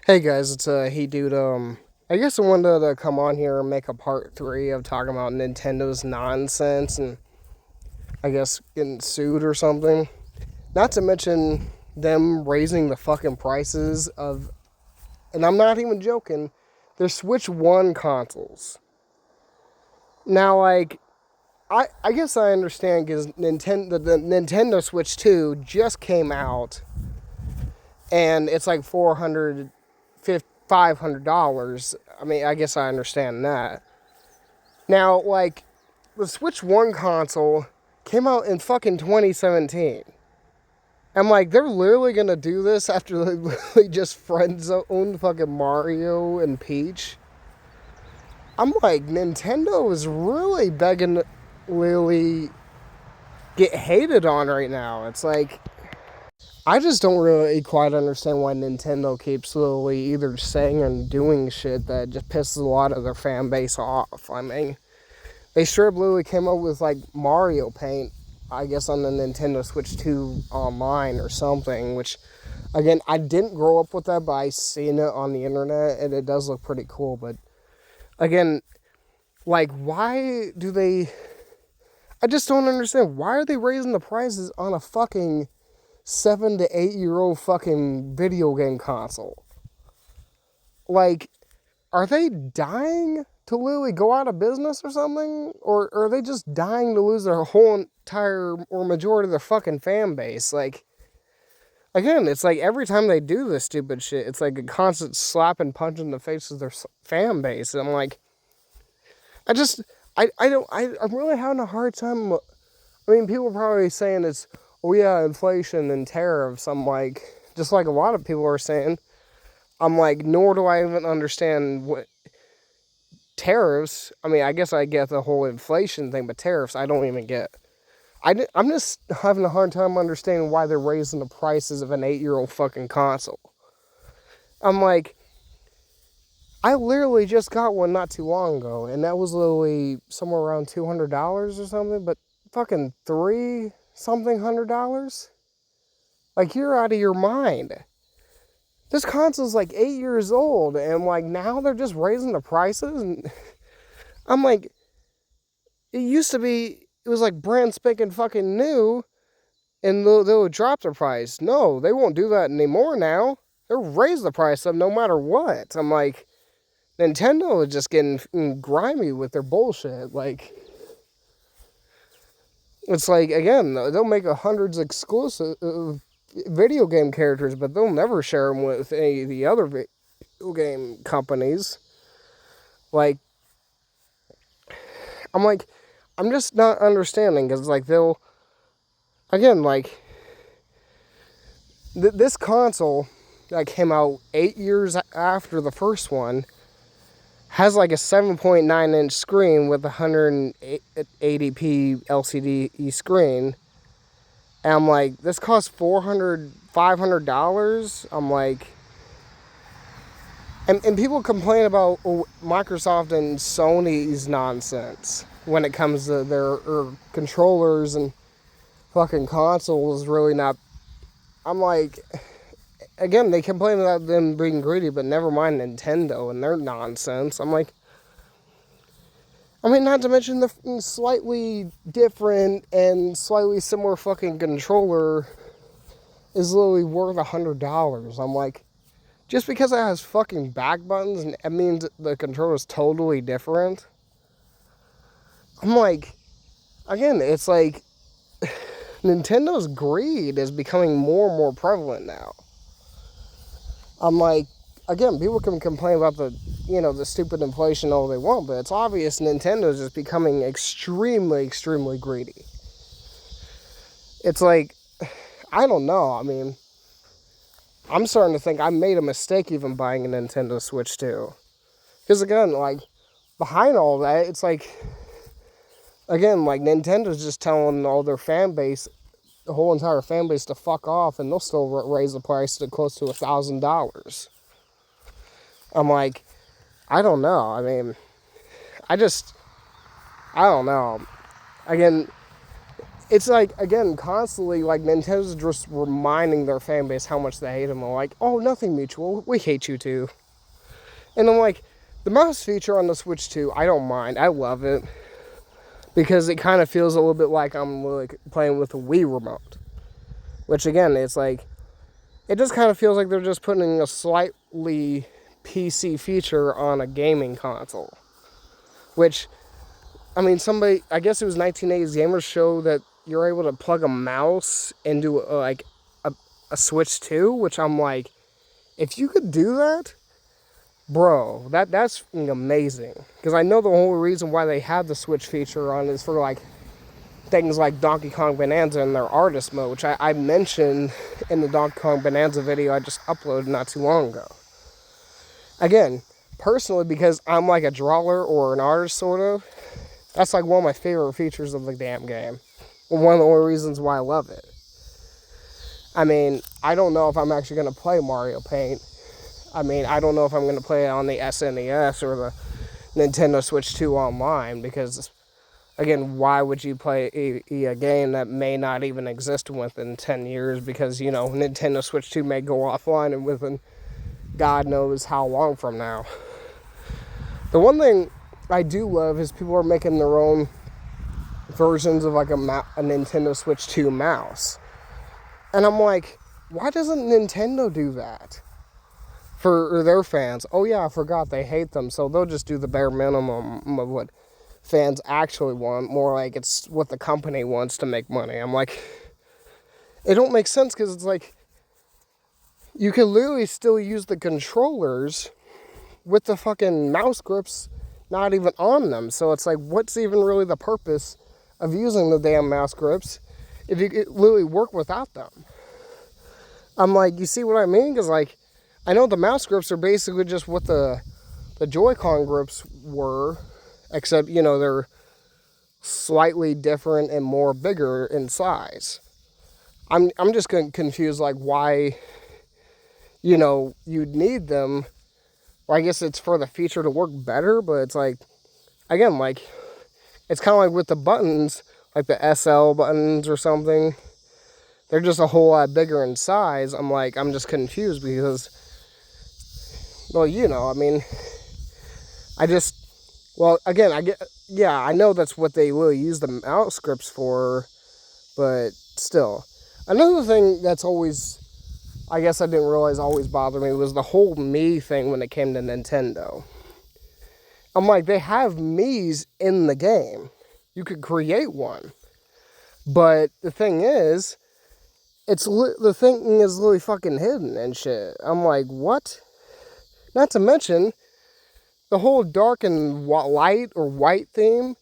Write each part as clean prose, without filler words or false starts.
Hey guys, it's Hey Dude. I guess I wanted to come on here and make a part 3 of talking about Nintendo's nonsense and I guess getting sued or something. Not to mention them raising the fucking prices of, and I'm not even joking, their Switch 1 consoles. Now, like, I guess I understand because the Nintendo Switch 2 just came out and it's like $500. I mean, I guess I understand that. Now, like, the Switch 1 console came out in fucking 2017. I'm like, they're literally gonna do this after they literally just friend zoned fucking Mario and Peach. I'm like, Nintendo is really begging to really get hated on right now. It's like, I just don't really quite understand why Nintendo keeps slowly either saying and doing shit that just pisses a lot of their fan base off. I mean, they sure literally came up with like Mario Paint, I guess, on the Nintendo Switch 2 online or something, which, again, I didn't grow up with that, but I seen it on the internet and it does look pretty cool. But again, like, why do they. I just don't understand. Why are they raising the prices on a fucking 7 to 8 year old fucking video game console? Like, are they dying to literally go out of business or something? Or are they just dying to lose their whole entire or majority of their fucking fan base? Like, again, it's like every time they do this stupid shit, it's like a constant slap and punch in the face of their fan base. And I'm like, I'm really having a hard time. I mean, people are probably saying it's, oh yeah, inflation and tariffs. I'm like, just like a lot of people are saying, I'm like, nor do I even understand what tariffs. I mean, I guess I get the whole inflation thing, but tariffs, I don't even get. I'm just having a hard time understanding why they're raising the prices of an 8-year-old fucking console. I'm like, I literally just got one not too long ago, and that was literally somewhere around $200 or something, but fucking three something $100? Like, you're out of your mind. This console's like 8 years old, and like now they're just raising the prices, and I'm like, it used to be, it was like brand spanking fucking new, and they would drop the price. No, they won't do that anymore now. They'll raise the price up no matter what. I'm like, Nintendo is just getting grimy with their bullshit. Like, it's like, again, they'll make hundreds of exclusive video game characters, but they'll never share them with any of the other video game companies. Like, I'm like, I'm just not understanding, because, like, they'll, again, like, this console that came out 8 years after the first one has like a 7.9 inch screen with a 180p LCD screen. And I'm like, this costs $500. I'm like, and people complain about Microsoft and Sony's nonsense when it comes to their controllers and fucking consoles. Really not. I'm like, again, they complain about them being greedy, but never mind Nintendo and their nonsense. I'm like, I mean, not to mention the slightly different and slightly similar fucking controller is literally worth $100. I'm like, just because it has fucking back buttons and it means the controller is totally different. I'm like, again, it's like Nintendo's greed is becoming more and more prevalent now. I'm like, again, people can complain about the stupid inflation all they want, but it's obvious Nintendo's just becoming extremely, extremely greedy. It's like, I don't know. I mean, I'm starting to think I made a mistake even buying a Nintendo Switch 2. Because again, like, behind all that, it's like, again, like, Nintendo's just telling all their fan base, the whole entire fan base, to fuck off, and they'll still raise the price to close to $1,000. I'm like, I don't know. I mean, I don't know. Again, it's like, again, constantly, like, Nintendo's just reminding their fan base how much they hate them. They're like, oh, nothing mutual, we hate you too. And I'm like, the mouse feature on the Switch 2, I don't mind. I love it. Because it kind of feels a little bit like I'm like playing with a Wii remote. Which, again, it's like, it just kind of feels like they're just putting a slightly PC feature on a gaming console. Which, I mean, I guess it was 1980s Gamers Show that you're able to plug a mouse into a Switch 2, which I'm like, if you could do that, bro, that's amazing. Because I know the whole reason why they had the Switch feature on is for like things like Donkey Kong Bonanza and their artist mode, which I mentioned in the Donkey Kong Bonanza video I just uploaded not too long ago. Again, personally, because I'm like a drawer or an artist sort of, that's like one of my favorite features of the damn game. One of the only reasons why I love it. I mean, I don't know if I'm actually going to play Mario Paint. I mean, I don't know if I'm going to play it on the SNES or the Nintendo Switch 2 online, because, again, why would you play a game that may not even exist within 10 years? Because, you know, Nintendo Switch 2 may go offline and within God knows how long from now. The one thing I do love is people are making their own versions of like a Nintendo Switch 2 mouse. And I'm like, why doesn't Nintendo do that for their fans? Oh yeah, I forgot they hate them, so they'll just do the bare minimum of what fans actually want, more like it's what the company wants to make money. I'm like, it don't make sense, because it's like, you can literally still use the controllers with the fucking mouse grips not even on them. So it's like, what's even really the purpose of using the damn mouse grips if you could literally work without them? I'm like, you see what I mean? Because, like, I know the mouse grips are basically just what the Joy-Con grips were, except, you know, they're slightly different and more bigger in size. I'm just confused, like, why, you know, you'd need them. Well, I guess it's for the feature to work better, but it's like, again, like, it's kind of like with the buttons, like the SL buttons or something. They're just a whole lot bigger in size. I'm like, I'm just confused because, well, you know, I mean, again, I know that's what they will use the mouse grips for, but still. Another thing that's always, I guess I didn't realize always bothered me, was the whole me thing when it came to Nintendo. I'm like, they have Miis in the game. You could create one. But the thing is, the thing is really fucking hidden and shit. I'm like, what? Not to mention, the whole dark and light or white theme,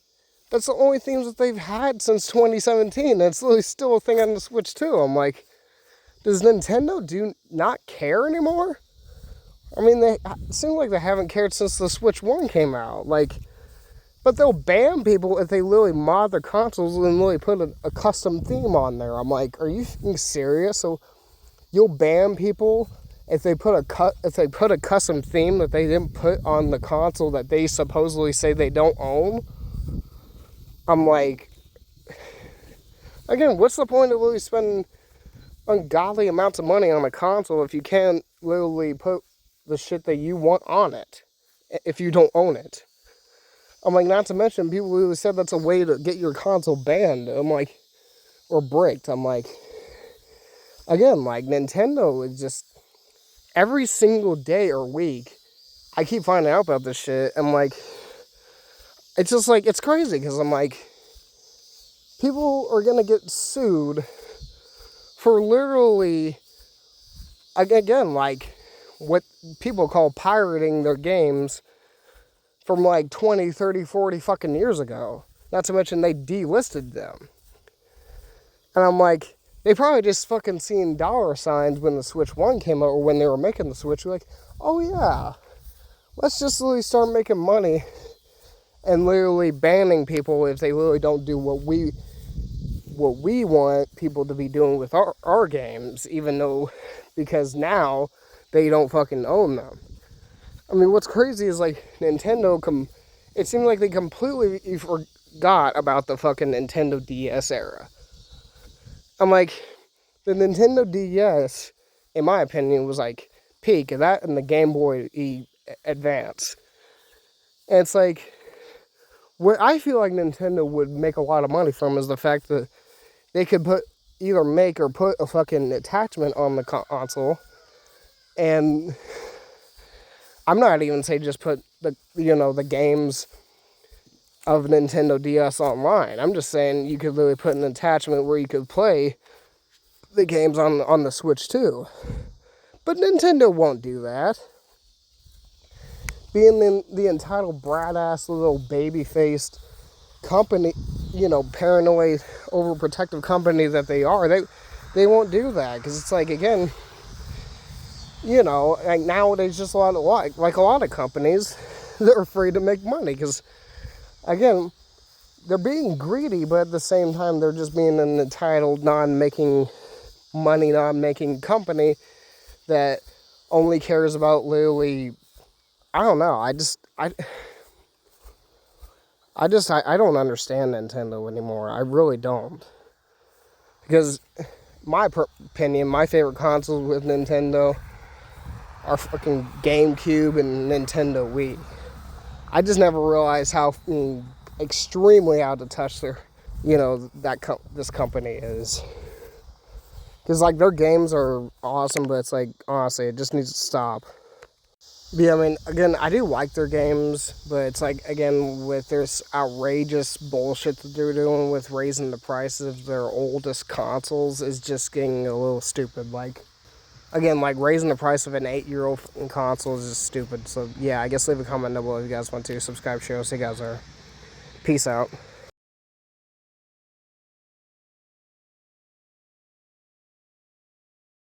that's the only themes that they've had since 2017. That's literally still a thing on the Switch too. I'm like, does Nintendo not care anymore? I mean, it seems like they haven't cared since the Switch 1 came out. Like, but they'll ban people if they literally mod their consoles and literally put a custom theme on there. I'm like, are you serious? So you'll ban people if they put a custom theme that they didn't put on the console that they supposedly say they don't own? I'm like, again, what's the point of literally spending ungodly amounts of money on a console if you can't literally put the shit that you want on it if you don't own it? I'm like, not to mention, people literally said that's a way to get your console banned. I'm like, or bricked. I'm like, again, like, Nintendo is just, every single day or week, I keep finding out about this shit. I'm like, it's just like, it's crazy, because I'm like, people are going to get sued for literally, again, like, what people call pirating their games from like 20, 30, 40 fucking years ago. Not to mention they delisted them. And I'm like, they probably just fucking seen dollar signs when the Switch 1 came out, or when they were making the Switch. Like, oh yeah, let's just literally start making money and literally banning people if they literally don't do what we want people to be doing with our games, even though, because now they don't fucking own them. I mean, what's crazy is, like, Nintendo, it seemed like they completely forgot about the fucking Nintendo DS era. I'm like, the Nintendo DS, in my opinion, was like peak of that and the Game Boy Advance. And it's like, what I feel like Nintendo would make a lot of money from is the fact that they could either make or put a fucking attachment on the console, and I'm not even saying just put the games of Nintendo DS online. I'm just saying you could really put an attachment where you could play the games on the Switch too. But Nintendo won't do that. Being the entitled brat-ass little baby-faced company, paranoid, overprotective company that they are, they won't do that. Because it's like, again, like nowadays, just a lot of companies, they're afraid to make money. Because, again, they're being greedy, but at the same time, they're just being an entitled, non-making money, non-making company that only cares about literally, I don't know, I don't understand Nintendo anymore. I really don't. Because, my opinion, my favorite consoles with Nintendo are fucking GameCube and Nintendo Wii. I just never realized how extremely out of touch this company is. Because, like, their games are awesome, but it's like, honestly, it just needs to stop. Yeah, I mean, again, I do like their games, but it's like, again, with this outrageous bullshit that they're doing with raising the prices of their oldest consoles is just getting a little stupid. Like, again, like, raising the price of an 8-year-old console is just stupid. So, yeah, I guess leave a comment down below if you guys want to. Subscribe, share, see you guys there. Peace out.